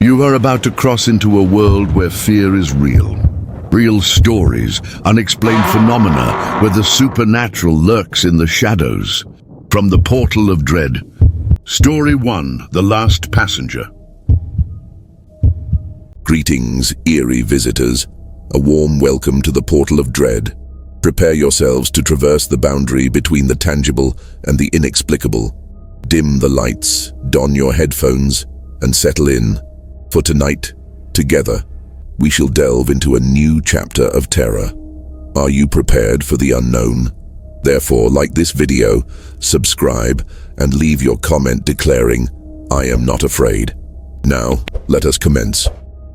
You are about to cross into a world where fear is real. Real stories, unexplained phenomena, where the supernatural lurks in the shadows. From the Portal of Dread. Story 1, The Last Passenger. Greetings, eerie visitors. A warm welcome to the Portal of Dread. Prepare yourselves to traverse the boundary between the tangible and the inexplicable. Dim the lights, don your headphones, and settle in. For tonight, together, we shall delve into a new chapter of terror. Are you prepared for the unknown? Therefore, like this video, subscribe, and leave your comment declaring, "I am not afraid." Now, let us commence.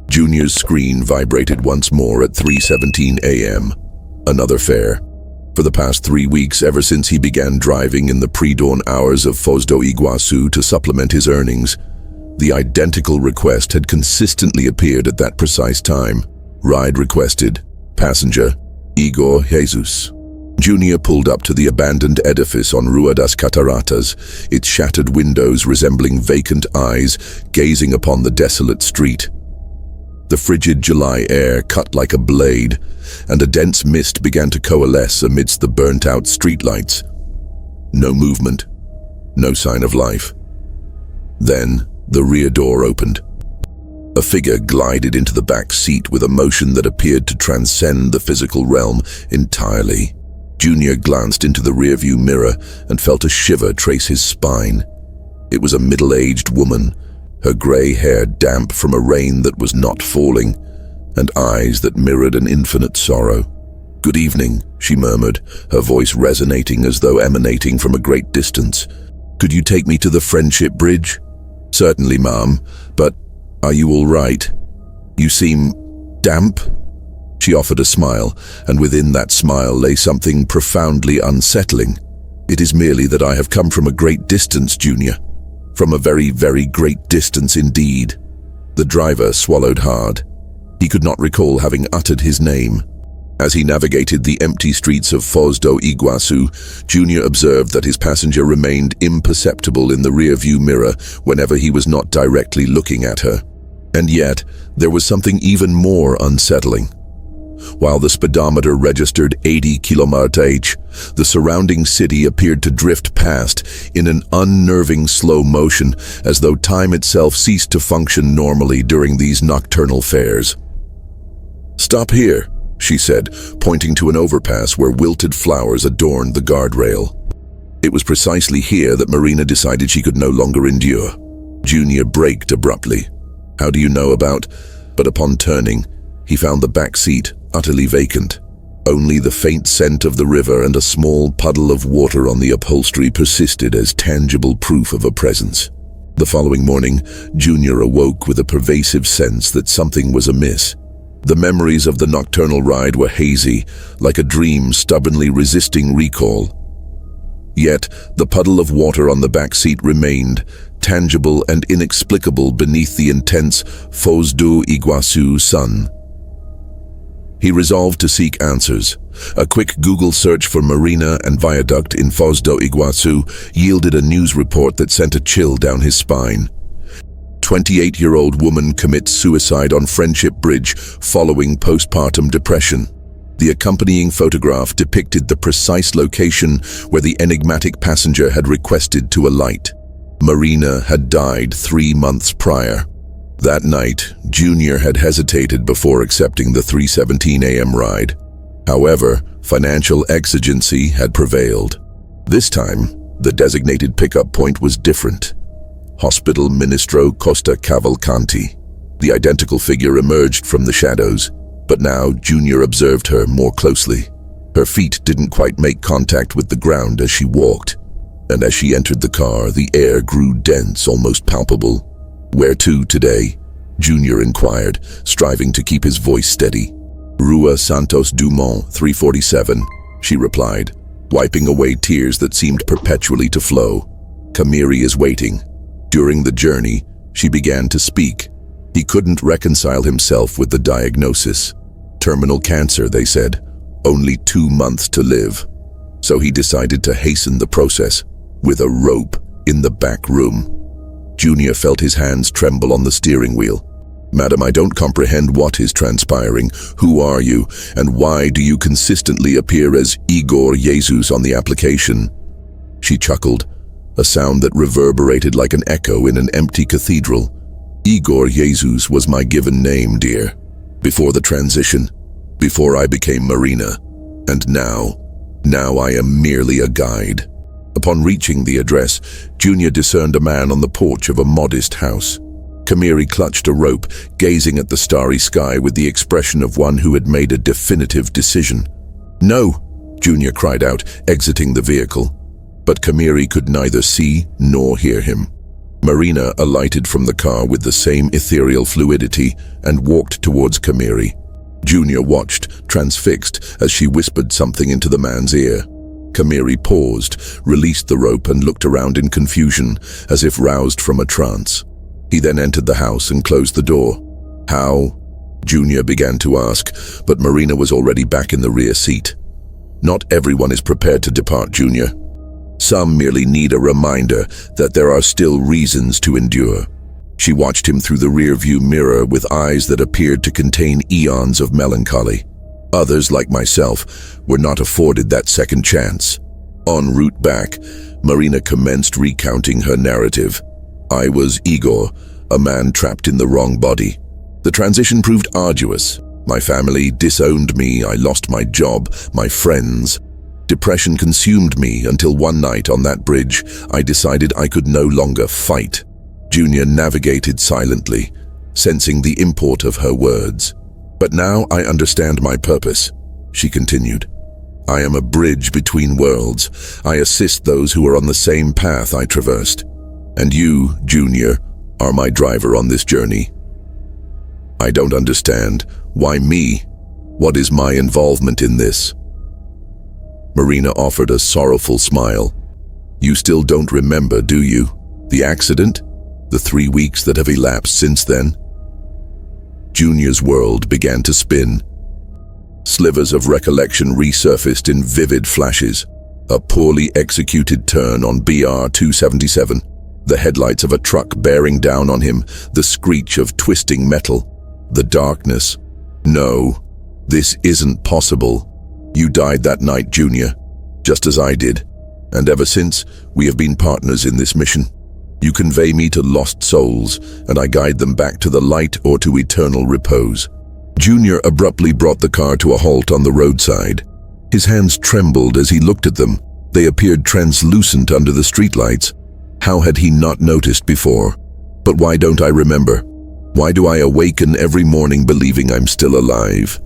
Junior's screen vibrated once more at 3:17 a.m. Another fare. For the past 3 weeks, ever since he began driving in the pre-dawn hours of Foz do Iguaçu to supplement his earnings, the identical request had consistently appeared at that precise time. Ride requested. Passenger, Igor Jesus. Junior pulled up to the abandoned edifice on Rua das Cataratas, its shattered windows resembling vacant eyes gazing upon the desolate street. The frigid July air cut like a blade, and a dense mist began to coalesce amidst the burnt-out streetlights. No movement, no sign of life. Then, the rear door opened. A figure glided into the back seat with a motion that appeared to transcend the physical realm entirely. Junior glanced into the rearview mirror and felt a shiver trace his spine. It was a middle-aged woman, her grey hair damp from a rain that was not falling, and eyes that mirrored an infinite sorrow. "Good evening," she murmured, her voice resonating as though emanating from a great distance. "Could you take me to the Friendship Bridge?" "Certainly, ma'am, but are you all right? You seem damp." She offered a smile, and within that smile lay something profoundly unsettling. "It is merely that I have come from a great distance, Junior. From a very, very great distance indeed." The driver swallowed hard. He could not recall having uttered his name. As he navigated the empty streets of Foz do Iguaçu, Junior observed that his passenger remained imperceptible in the rear-view mirror whenever he was not directly looking at her. And yet, there was something even more unsettling. While the speedometer registered 80 km/h, the surrounding city appeared to drift past in an unnerving slow motion, as though time itself ceased to function normally during these nocturnal fares. "Stop here," she said, pointing to an overpass where wilted flowers adorned the guardrail. It was precisely here that Marina decided she could no longer endure. Junior braked abruptly. "How do you know about—" But upon turning, he found the back seat utterly vacant. Only the faint scent of the river and a small puddle of water on the upholstery persisted as tangible proof of a presence. The following morning, Junior awoke with a pervasive sense that something was amiss. The memories of the nocturnal ride were hazy, like a dream stubbornly resisting recall. Yet, the puddle of water on the back seat remained, tangible and inexplicable beneath the intense Foz do Iguaçu sun. He resolved to seek answers. A quick Google search for Marina and Viaduct in Foz do Iguaçu yielded a news report that sent a chill down his spine. 28-year-old woman commits suicide on Friendship Bridge following postpartum depression. The accompanying photograph depicted the precise location where the enigmatic passenger had requested to alight. Marina had died 3 months prior. That night, Junior had hesitated before accepting the 3:17 a.m. ride. However, financial exigency had prevailed. This time, the designated pickup point was different. Hospital Ministro Costa Cavalcanti. The identical figure emerged from the shadows, but now Junior observed her more closely. Her feet didn't quite make contact with the ground as she walked, and as she entered the car, the air grew dense, almost palpable. "Where to today?" Junior inquired, striving to keep his voice steady. "Rua Santos Dumont, 347, she replied, wiping away tears that seemed perpetually to flow. "Kamiri is waiting." During the journey, she began to speak. He couldn't reconcile himself with the diagnosis. Terminal cancer, they said. Only 2 months to live. So he decided to hasten the process with a rope in the back room. Junior felt his hands tremble on the steering wheel. Madam, I don't comprehend what is transpiring. Who are you, and why do you consistently appear as Igor Jesus on the application? She chuckled, a sound that reverberated like an echo in an empty cathedral. Igor Jesus was my given name, dear. Before the transition, before I became Marina. And now I am merely a guide. Upon reaching the address, Junior discerned a man on the porch of a modest house. Kamiri clutched a rope, gazing at the starry sky with the expression of one who had made a definitive decision. "No!" Junior cried out, exiting the vehicle. But Kamiri could neither see nor hear him. Marina alighted from the car with the same ethereal fluidity and walked towards Kamiri. Junior watched, transfixed, as she whispered something into the man's ear. Kamiri paused, released the rope and looked around in confusion, as if roused from a trance. He then entered the house and closed the door. "How?" Junior began to ask, but Marina was already back in the rear seat. "Not everyone is prepared to depart, Junior. Some merely need a reminder that there are still reasons to endure." She watched him through the rear-view mirror with eyes that appeared to contain eons of melancholy. Others, like myself, were not afforded that second chance. En route back, Marina commenced recounting her narrative. "I was Igor, a man trapped in the wrong body. The transition proved arduous. My family disowned me, I lost my job, my friends. Depression consumed me until one night on that bridge, I decided I could no longer fight." Junior navigated silently, sensing the import of her words. "But now I understand my purpose," she continued. "I am a bridge between worlds. I assist those who are on the same path I traversed. And you, Junior, are my driver on this journey." "I don't understand. Why me? What is my involvement in this?" Marina offered a sorrowful smile. "You still don't remember, do you? The accident? The 3 weeks that have elapsed since then?" Junior's world began to spin. Slivers of recollection resurfaced in vivid flashes. A poorly executed turn on BR 277. The headlights of a truck bearing down on him, the screech of twisting metal, the darkness. "No, this isn't possible. You died that night, Junior, just as I did, and ever since, we have been partners in this mission. You convey me to lost souls, and I guide them back to the light or to eternal repose." Junior abruptly brought the car to a halt on the roadside. His hands trembled as he looked at them. They appeared translucent under the streetlights. How had he not noticed before? But why don't I remember? Why do I awaken every morning believing I'm still alive?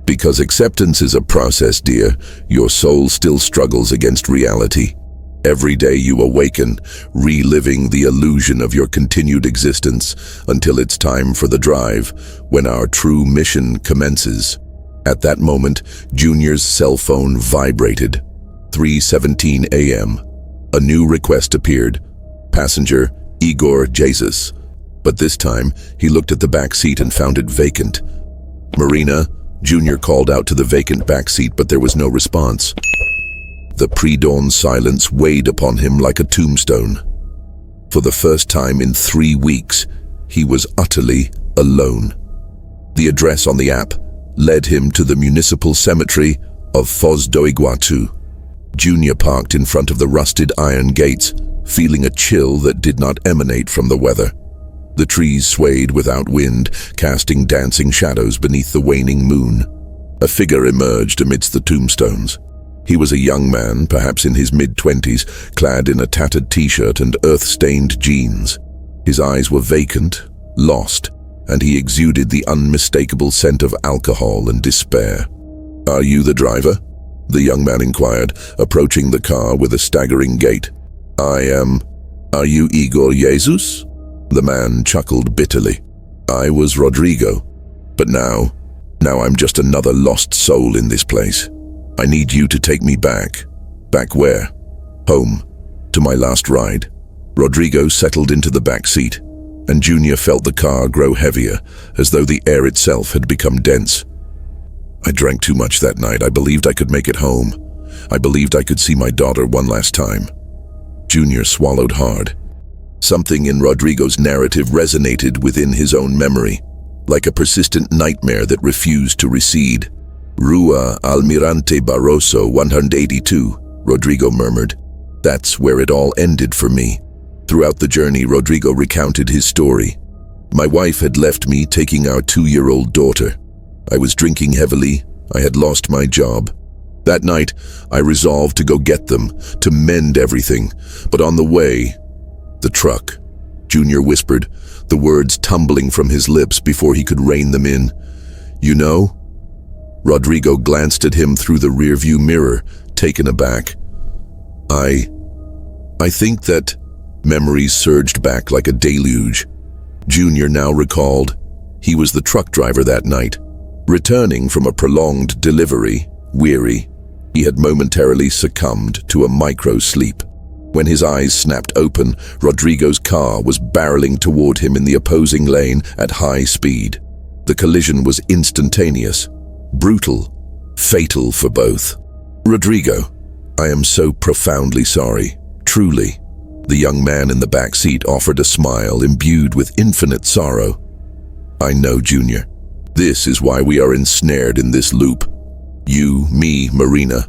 Because acceptance is a process, dear. Your soul still struggles against reality. Every day you awaken, reliving the illusion of your continued existence until it's time for the drive, when our true mission commences. At that moment, Junior's cell phone vibrated. 3:17 a.m. A new request appeared. Passenger, Igor Jesus. But this time, he looked at the back seat and found it vacant. "Marina," Junior called out to the vacant back seat, but there was no response. The pre-dawn silence weighed upon him like a tombstone. For the first time in 3 weeks, he was utterly alone. The address on the app led him to the municipal cemetery of Foz do Iguaçu. Junior parked in front of the rusted iron gates, feeling a chill that did not emanate from the weather. The trees swayed without wind, casting dancing shadows beneath the waning moon. A figure emerged amidst the tombstones. He was a young man, perhaps in his mid-20s, clad in a tattered t-shirt and earth-stained jeans. His eyes were vacant, lost, and he exuded the unmistakable scent of alcohol and despair. "Are you the driver?" the young man inquired, approaching the car with a staggering gait. "I am. Are you Igor Jesus?" The man chuckled bitterly. "I was Rodrigo, but now I'm just another lost soul in this place. I need you to take me back." "Back where?" "Home, to my last ride." Rodrigo settled into the back seat, and Junior felt the car grow heavier, as though the air itself had become dense. "I drank too much that night. I believed I could make it home. I believed I could see my daughter one last time." Junior swallowed hard. Something in Rodrigo's narrative resonated within his own memory. like a persistent nightmare that refused to recede. Rua Almirante Barroso 182, Rodrigo murmured. That's where it all ended for me. Throughout the journey, Rodrigo recounted his story. My wife had left me, taking our 2-year-old daughter. I was drinking heavily. I had lost my job. That night, I resolved to go get them, to mend everything. But on the way, the truck, Junior whispered, the words tumbling from his lips before he could rein them in. You know? Rodrigo glanced at him through the rearview mirror, taken aback. I think that memories surged back like a deluge. Junior now recalled he was the truck driver that night. Returning from a prolonged delivery, weary, he had momentarily succumbed to a micro-sleep. When his eyes snapped open, Rodrigo's car was barreling toward him in the opposing lane at high speed. The collision was instantaneous, brutal, fatal for both. Rodrigo, I am so profoundly sorry, truly. The young man in the back seat offered a smile imbued with infinite sorrow. I know, Junior. This is why we are ensnared in this loop. You, me, Marina.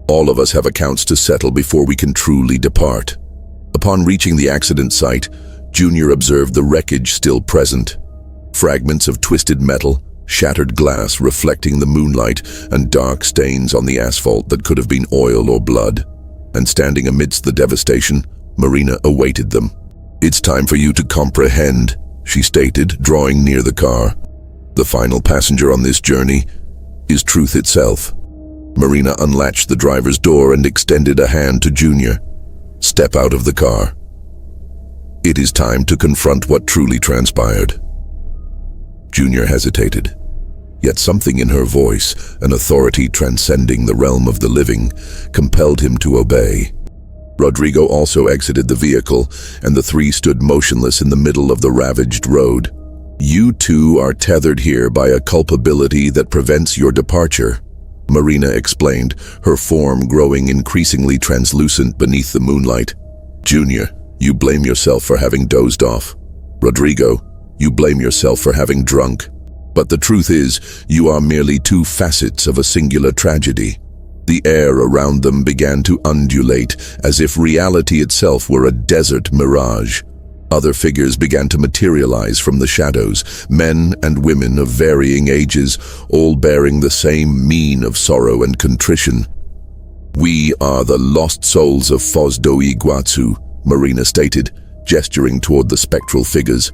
All of us have accounts to settle before we can truly depart. Upon reaching the accident site, Junior observed the wreckage still present. Fragments of twisted metal, shattered glass reflecting the moonlight, and dark stains on the asphalt that could have been oil or blood. And standing amidst the devastation, Marina awaited them. It's time for you to comprehend, she stated, drawing near the car. The final passenger on this journey is truth itself. Marina unlatched the driver's door and extended a hand to Junior. Step out of the car. It is time to confront what truly transpired. Junior hesitated, yet something in her voice, an authority transcending the realm of the living, compelled him to obey. Rodrigo also exited the vehicle, and the three stood motionless in the middle of the ravaged road. You two are tethered here by a culpability that prevents your departure, Marina explained, her form growing increasingly translucent beneath the moonlight. Junior, you blame yourself for having dozed off. Rodrigo, you blame yourself for having drunk. But the truth is, you are merely two facets of a singular tragedy. The air around them began to undulate, as if reality itself were a desert mirage. Other figures began to materialize from the shadows, men and women of varying ages, all bearing the same mien of sorrow and contrition. We are the lost souls of Foz do Iguaçu, Marina stated, gesturing toward the spectral figures.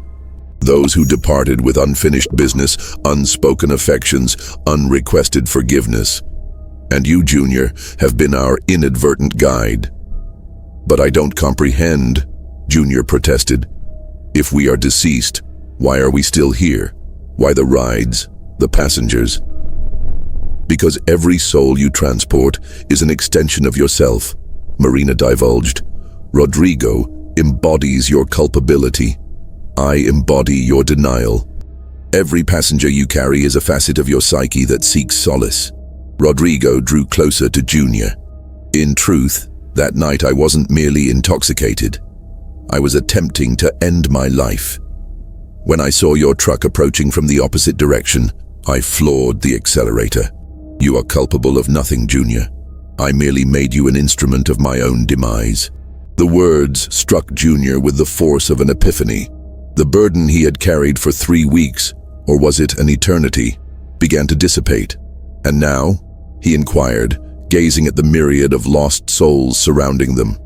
Those who departed with unfinished business, unspoken affections, unrequested forgiveness. And you, Junior, have been our inadvertent guide. But I don't comprehend, Junior protested. If we are deceased, why are we still here? Why the rides, the passengers? Because every soul you transport is an extension of yourself, Marina divulged. Rodrigo embodies your culpability. I embody your denial. Every passenger you carry is a facet of your psyche that seeks solace. Rodrigo drew closer to Junior. In truth, that night I wasn't merely intoxicated. I was attempting to end my life. When I saw your truck approaching from the opposite direction, I floored the accelerator. You are culpable of nothing, Junior. I merely made you an instrument of my own demise. The words struck Junior with the force of an epiphany. The burden he had carried for 3 weeks, or was it an eternity, began to dissipate. And now, he inquired, gazing at the myriad of lost souls surrounding them.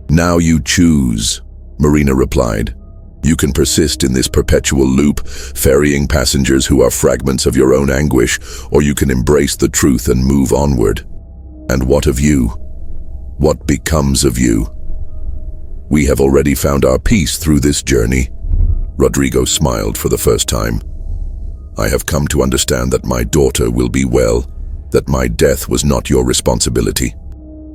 Now you choose, Marina replied. You can persist in this perpetual loop, ferrying passengers who are fragments of your own anguish, or you can embrace the truth and move onward. And what of you? What becomes of you? We have already found our peace through this journey. Rodrigo smiled for the first time. I have come to understand that my daughter will be well, that my death was not your responsibility.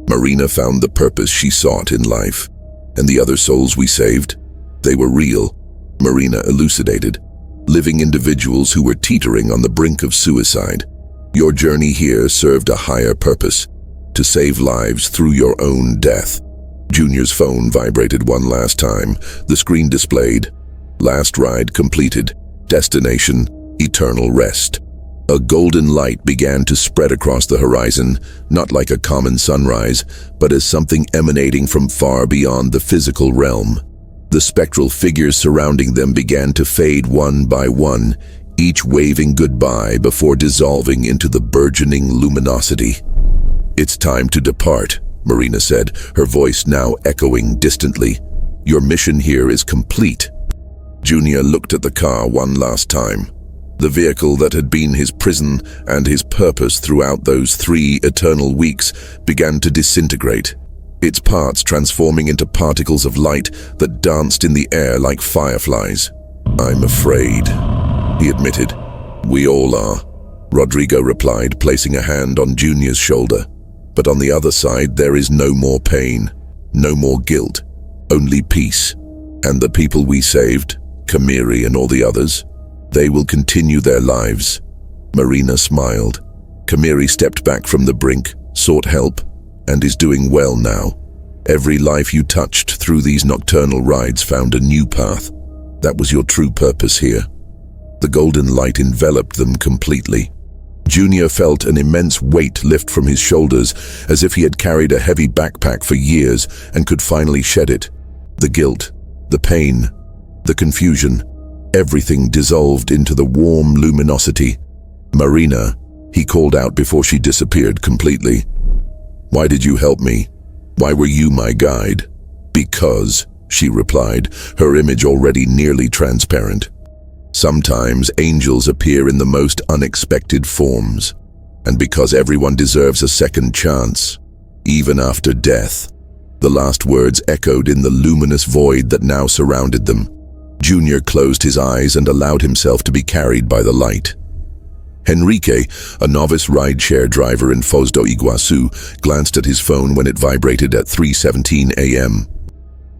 Marina found the purpose she sought in life, and the other souls we saved, they were real, Marina elucidated, living individuals who were teetering on the brink of suicide. Your journey here served a higher purpose, to save lives through your own death. Junior's phone vibrated one last time. The screen displayed, last ride completed, destination, eternal rest. A golden light began to spread across the horizon, not like a common sunrise, but as something emanating from far beyond the physical realm. The spectral figures surrounding them began to fade one by one, each waving goodbye before dissolving into the burgeoning luminosity. "It's time to depart," Marina said, her voice now echoing distantly. "Your mission here is complete." Junior looked at the car one last time. The vehicle that had been his prison and his purpose throughout those 3 eternal weeks began to disintegrate, its parts transforming into particles of light that danced in the air like fireflies. "I'm afraid," he admitted. "We all are," Rodrigo replied, placing a hand on Junior's shoulder. "But on the other side, there is no more pain, no more guilt, only peace. And the people we saved, Kamiri and all the others, they will continue their lives." Marina smiled. "Kamiri stepped back from the brink, sought help, and is doing well now. Every life you touched through these nocturnal rides found a new path. That was your true purpose here." The golden light enveloped them completely. Junior felt an immense weight lift from his shoulders, as if he had carried a heavy backpack for years and could finally shed it. The guilt, the pain, the confusion, everything dissolved into the warm luminosity. "Marina," he called out before she disappeared completely. "Why did you help me? Why were you my guide?" "Because," she replied, her image already nearly transparent. "Sometimes angels appear in the most unexpected forms, and because everyone deserves a second chance, even after death." The last words echoed in the luminous void that now surrounded them. Junior closed his eyes and allowed himself to be carried by the light. Henrique, a novice rideshare driver in Foz do Iguaçu, glanced at his phone when it vibrated at 3:17 a.m.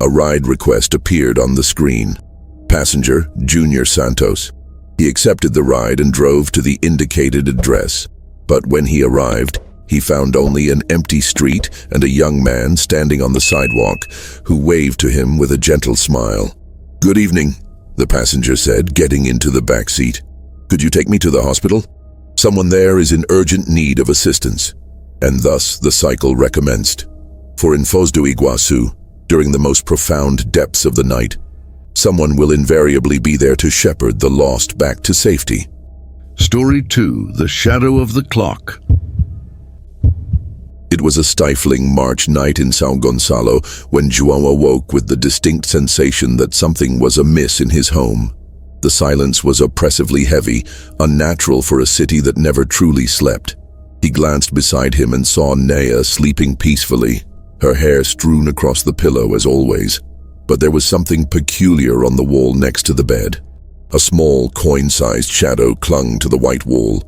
A ride request appeared on the screen. Passenger, Junior Santos. He accepted the ride and drove to the indicated address. But when he arrived, he found only an empty street and a young man standing on the sidewalk who waved to him with a gentle smile. "Good evening," the passenger said, getting into the back seat. "Could you take me to the hospital? Someone there is in urgent need of assistance." And thus the cycle recommenced. For in Foz do Iguaçu, during the most profound depths of the night, someone will invariably be there to shepherd the lost back to safety. Story 2, The Shadow of the Clock. It was a stifling March night in São Gonçalo when João awoke with the distinct sensation that something was amiss in his home. The silence was oppressively heavy, unnatural for a city that never truly slept. He glanced beside him and saw Neia sleeping peacefully, her hair strewn across the pillow as always. But there was something peculiar on the wall next to the bed. A small, coin-sized shadow clung to the white wall.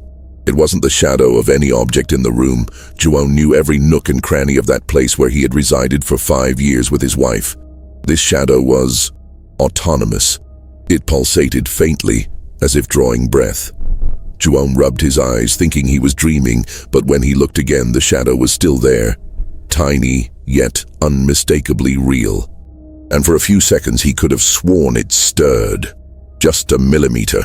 It wasn't the shadow of any object in the room. João knew every nook and cranny of that place where he had resided for 5 years with his wife. This shadow was autonomous. It pulsated faintly, as if drawing breath. João rubbed his eyes, thinking he was dreaming, but when he looked again, the shadow was still there. Tiny, yet unmistakably real. And for a few seconds he could have sworn it stirred. Just a millimeter,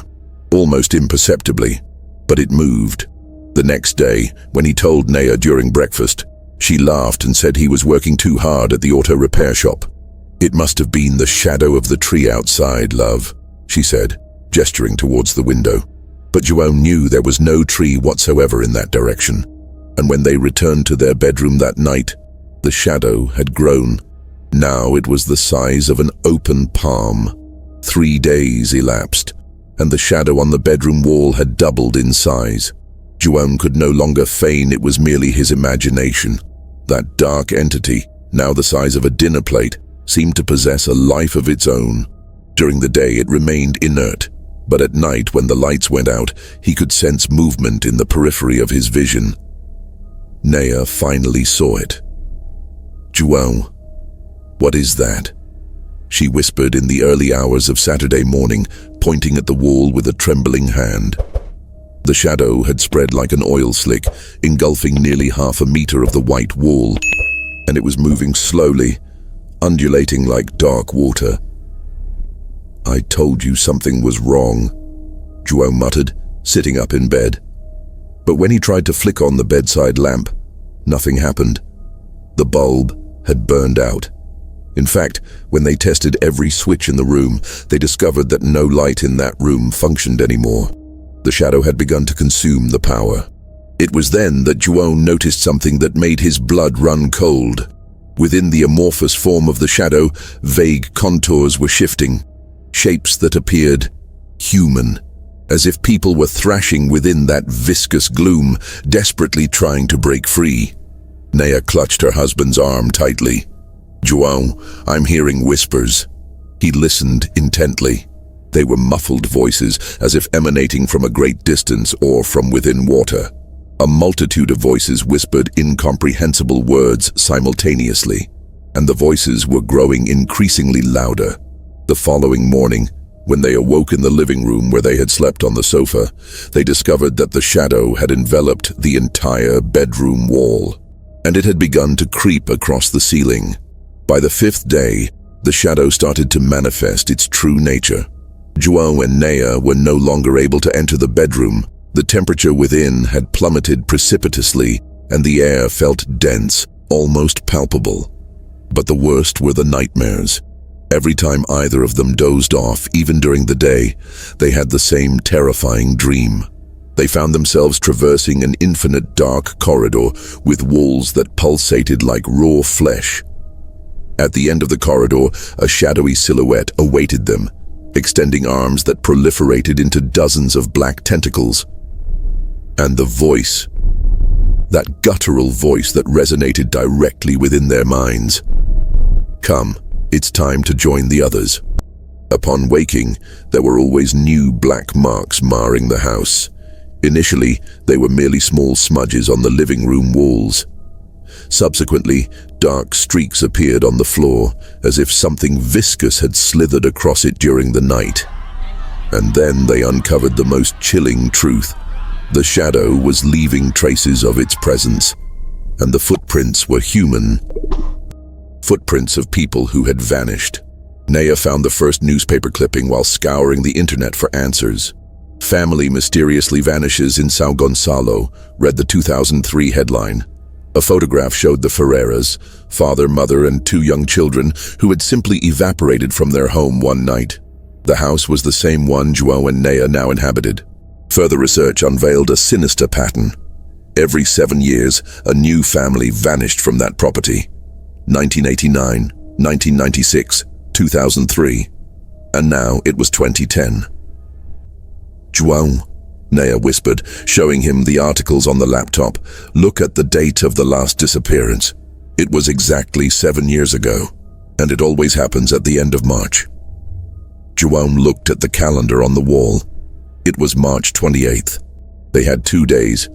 almost imperceptibly. But it moved. The next day, when he told Neia during breakfast, she laughed and said he was working too hard at the auto repair shop. "It must have been the shadow of the tree outside, love," she said, gesturing towards the window. But João knew there was no tree whatsoever in that direction. And when they returned to their bedroom that night, the shadow had grown. Now it was the size of an open palm. 3 days elapsed, and the shadow on the bedroom wall had doubled in size. João could no longer feign it was merely his imagination. That dark entity, now the size of a dinner plate, seemed to possess a life of its own. During the day it remained inert, but at night when the lights went out, he could sense movement in the periphery of his vision. Neia finally saw it. "João, what is that?" she whispered in the early hours of Saturday morning, pointing at the wall with a trembling hand. The shadow had spread like an oil slick, engulfing nearly 1/2 meter of the white wall, and it was moving slowly, undulating like dark water. "I told you something was wrong," João muttered, sitting up in bed. But when he tried to flick on the bedside lamp, nothing happened. The bulb had burned out. In fact, when they tested every switch in the room, they discovered that no light in that room functioned anymore. The shadow had begun to consume the power. It was then that João noticed something that made his blood run cold. Within the amorphous form of the shadow, vague contours were shifting, shapes that appeared human, as if people were thrashing within that viscous gloom, desperately trying to break free. Neia clutched her husband's arm tightly. "João, I'm hearing whispers." He listened intently. They were muffled voices, as if emanating from a great distance or from within water. A multitude of voices whispered incomprehensible words simultaneously, and the voices were growing increasingly louder. The following morning, when they awoke in the living room where they had slept on the sofa, they discovered that the shadow had enveloped the entire bedroom wall, and it had begun to creep across the ceiling. By the 5th day, the shadow started to manifest its true nature. João and Neia were no longer able to enter the bedroom. The temperature within had plummeted precipitously, and the air felt dense, almost palpable. But the worst were the nightmares. Every time either of them dozed off, even during the day, they had the same terrifying dream. They found themselves traversing an infinite dark corridor with walls that pulsated like raw flesh. At the end of the corridor, a shadowy silhouette awaited them, extending arms that proliferated into dozens of black tentacles. And the voice, that guttural voice that resonated directly within their minds. "Come, it's time to join the others." Upon waking, there were always new black marks marring the house. Initially, they were merely small smudges on the living room walls. Subsequently, dark streaks appeared on the floor, as if something viscous had slithered across it during the night. And then they uncovered the most chilling truth. The shadow was leaving traces of its presence, and the footprints were human. Footprints of people who had vanished. Neia found the first newspaper clipping while scouring the internet for answers. "Family mysteriously vanishes in São Gonçalo," read the 2003 headline. A photograph showed the Ferreiras, father, mother, and 2 young children who had simply evaporated from their home one night. The house was the same one João and Neia now inhabited. Further research unveiled a sinister pattern. Every 7 years, a new family vanished from that property. 1989, 1996, 2003, and now it was 2010. "João," Neia whispered, showing him the articles on the laptop. "Look at the date of the last disappearance. It was exactly 7 years ago, and it always happens at the end of March." João looked at the calendar on the wall. It was March 28th. They had 2 days.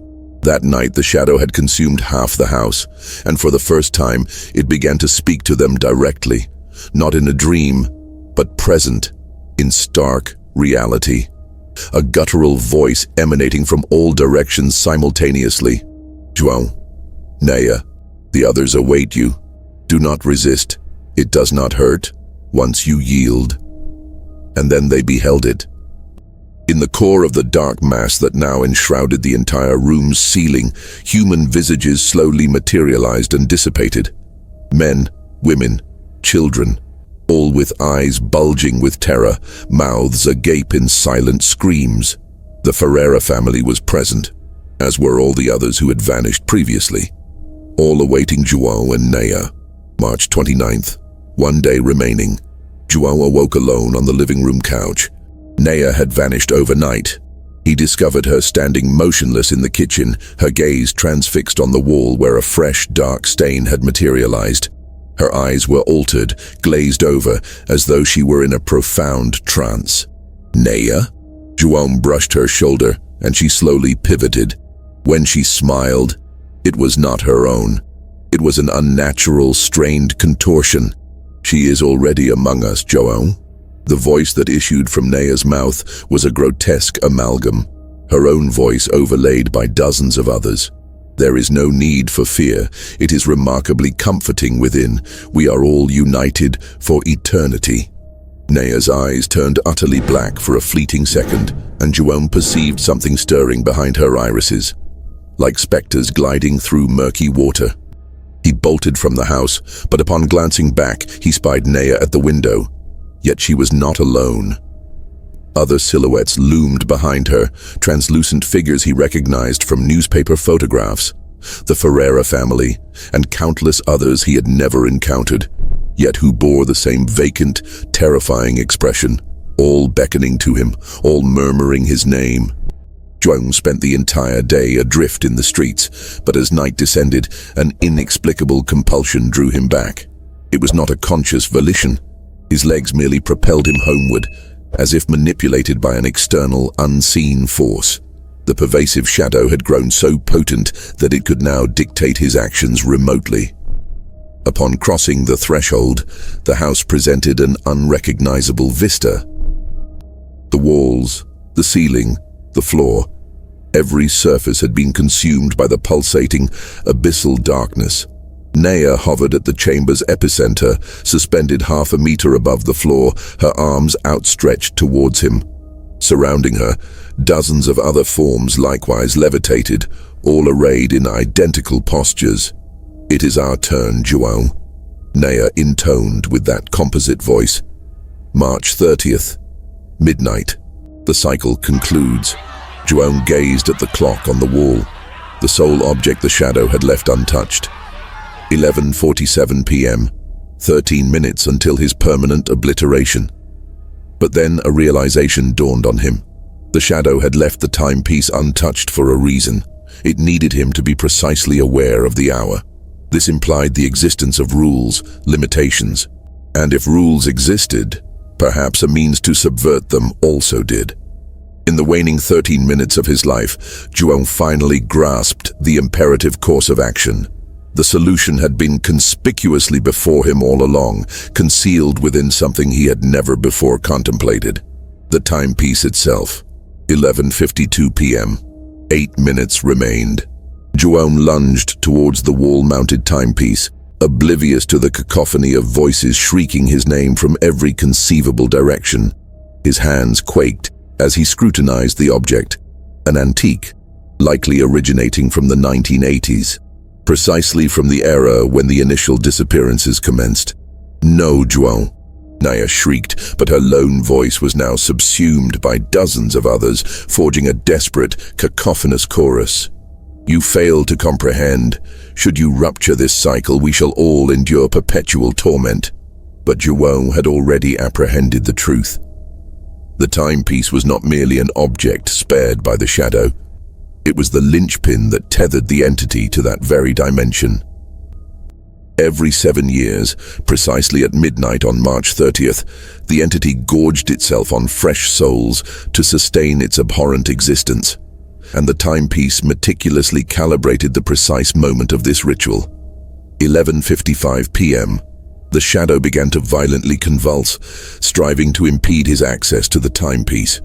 That night, the shadow had consumed half the house, and for the first time, it began to speak to them directly, not in a dream, but present, in stark reality. A guttural voice emanating from all directions simultaneously. "João, Neia, the others await you. Do not resist. It does not hurt, once you yield." And then they beheld it. In the core of the dark mass that now enshrouded the entire room's ceiling, human visages slowly materialized and dissipated. Men, women, children, all with eyes bulging with terror, mouths agape in silent screams. The Ferreira family was present, as were all the others who had vanished previously, all awaiting João and Neia. March 29th, 1 day remaining. João awoke alone on the living room couch. Neia had vanished overnight. He discovered her standing motionless in the kitchen, her gaze transfixed on the wall where a fresh, dark stain had materialized. Her eyes were altered, glazed over, as though she were in a profound trance. "Neia?" João brushed her shoulder, and she slowly pivoted. When she smiled, it was not her own. It was an unnatural, strained contortion. "She is already among us, João." The voice that issued from Neia's mouth was a grotesque amalgam, her own voice overlaid by dozens of others. "There is no need for fear. It is remarkably comforting within. We are all united for eternity." Neia's eyes turned utterly black for a fleeting second, and João perceived something stirring behind her irises, like specters gliding through murky water. He bolted from the house, but upon glancing back, he spied Neia at the window. Yet she was not alone. Other silhouettes loomed behind her, translucent figures he recognized from newspaper photographs. The Ferreira family, and countless others he had never encountered, yet who bore the same vacant, terrifying expression, all beckoning to him, all murmuring his name. João spent the entire day adrift in the streets, but as night descended, an inexplicable compulsion drew him back. It was not a conscious volition. His legs merely propelled him homeward, as if manipulated by an external, unseen force. The pervasive shadow had grown so potent that it could now dictate his actions remotely. Upon crossing the threshold, the house presented an unrecognizable vista. The walls, the ceiling, the floor, every surface had been consumed by the pulsating, abyssal darkness. Neia hovered at the chamber's epicenter, suspended half a meter above the floor, her arms outstretched towards him. Surrounding her, dozens of other forms likewise levitated, all arrayed in identical postures. "It is our turn, João," Neia intoned with that composite voice. March 30th, midnight. The cycle concludes. João gazed at the clock on the wall, the sole object the shadow had left untouched. 11:47 p.m., 13 minutes until his permanent obliteration. But then a realization dawned on him. The shadow had left the timepiece untouched for a reason. It needed him to be precisely aware of the hour. This implied the existence of rules, limitations. And if rules existed, perhaps a means to subvert them also did. In the waning 13 minutes of his life, João finally grasped the imperative course of action. The solution had been conspicuously before him all along, concealed within something he had never before contemplated. The timepiece itself. 11:52 p.m. 8 minutes remained. João lunged towards the wall-mounted timepiece, oblivious to the cacophony of voices shrieking his name from every conceivable direction. His hands quaked as he scrutinized the object, an antique, likely originating from the 1980s. Precisely from the era when the initial disappearances commenced. "No, João," Neia shrieked, but her lone voice was now subsumed by dozens of others, forging a desperate, cacophonous chorus. "You fail to comprehend. Should you rupture this cycle, we shall all endure perpetual torment." But João had already apprehended the truth. The timepiece was not merely an object spared by the shadow. It was the linchpin that tethered the entity to that very dimension. Every 7 years, precisely at midnight on March 30th, the entity gorged itself on fresh souls to sustain its abhorrent existence, and the timepiece meticulously calibrated the precise moment of this ritual. 11:55 p.m. The shadow began to violently convulse, striving to impede his access to the timepiece.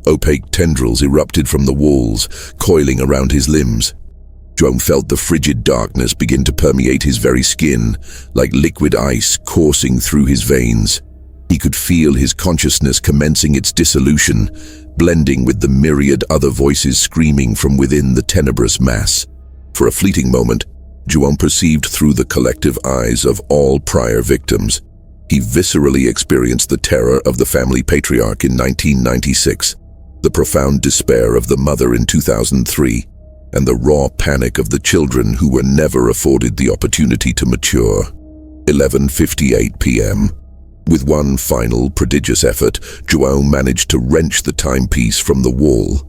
Opaque tendrils erupted from the walls, coiling around his limbs. João felt the frigid darkness begin to permeate his very skin, like liquid ice coursing through his veins. He could feel his consciousness commencing its dissolution, blending with the myriad other voices screaming from within the tenebrous mass. For a fleeting moment, João perceived through the collective eyes of all prior victims. He viscerally experienced the terror of the family patriarch in 1996. The profound despair of the mother in 2003, and the raw panic of the children who were never afforded the opportunity to mature. 11:58 p.m. With one final prodigious effort, João managed to wrench the timepiece from the wall.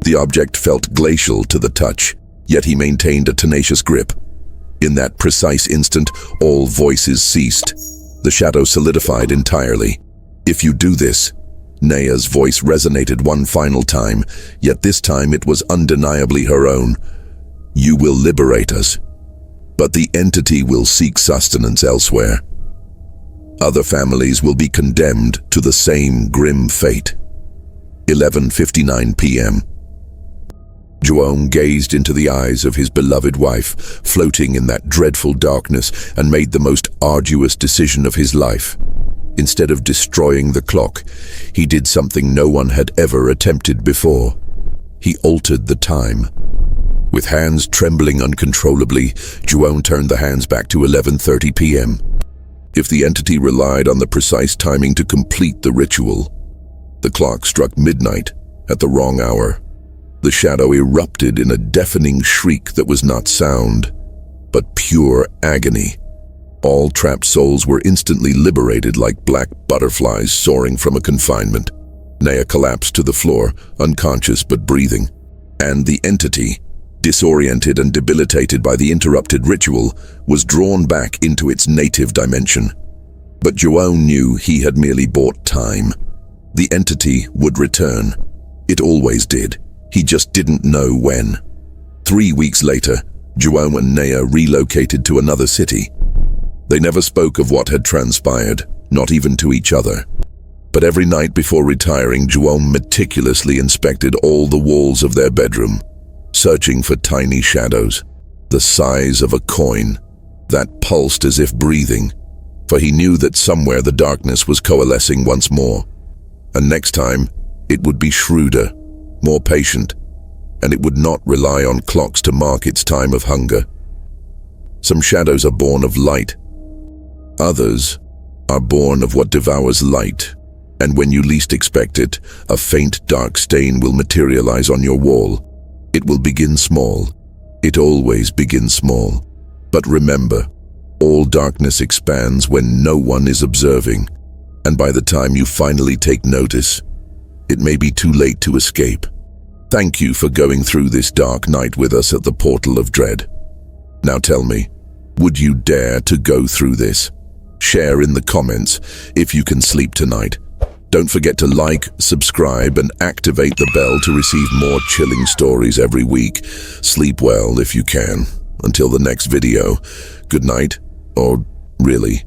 The object felt glacial to the touch, yet he maintained a tenacious grip. In that precise instant, all voices ceased. The shadow solidified entirely. "If you do this," Neia's voice resonated one final time, yet this time it was undeniably her own. "You will liberate us, but the entity will seek sustenance elsewhere. Other families will be condemned to the same grim fate." 11:59 p.m. João gazed into the eyes of his beloved wife, floating in that dreadful darkness, and made the most arduous decision of his life. Instead of destroying the clock, he did something no one had ever attempted before. He altered the time. With hands trembling uncontrollably, João turned the hands back to 11:30 p.m. If the entity relied on the precise timing to complete the ritual, the clock struck midnight at the wrong hour. The shadow erupted in a deafening shriek that was not sound, but pure agony. All trapped souls were instantly liberated like black butterflies soaring from a confinement. Neia collapsed to the floor, unconscious but breathing, and the entity, disoriented and debilitated by the interrupted ritual, was drawn back into its native dimension. But João knew he had merely bought time. The entity would return. It always did. He just didn't know when. 3 weeks later, João and Neia relocated to another city. They never spoke of what had transpired, not even to each other. But every night before retiring, João meticulously inspected all the walls of their bedroom, searching for tiny shadows, the size of a coin, that pulsed as if breathing, for he knew that somewhere the darkness was coalescing once more. And next time, it would be shrewder, more patient, and it would not rely on clocks to mark its time of hunger. Some shadows are born of light. Others are born of what devours light, and when you least expect it, a faint dark stain will materialize on your wall. It will begin small. It always begins small. But remember, all darkness expands when no one is observing, and by the time you finally take notice, it may be too late to escape. Thank you for going through this dark night with us at the Portal of Dread. Now tell me, would you dare to go through this? Share in the comments if you can sleep tonight. Don't forget to like, subscribe, and activate the bell to receive more chilling stories every week. Sleep well if you can. Until the next video, good night, or really,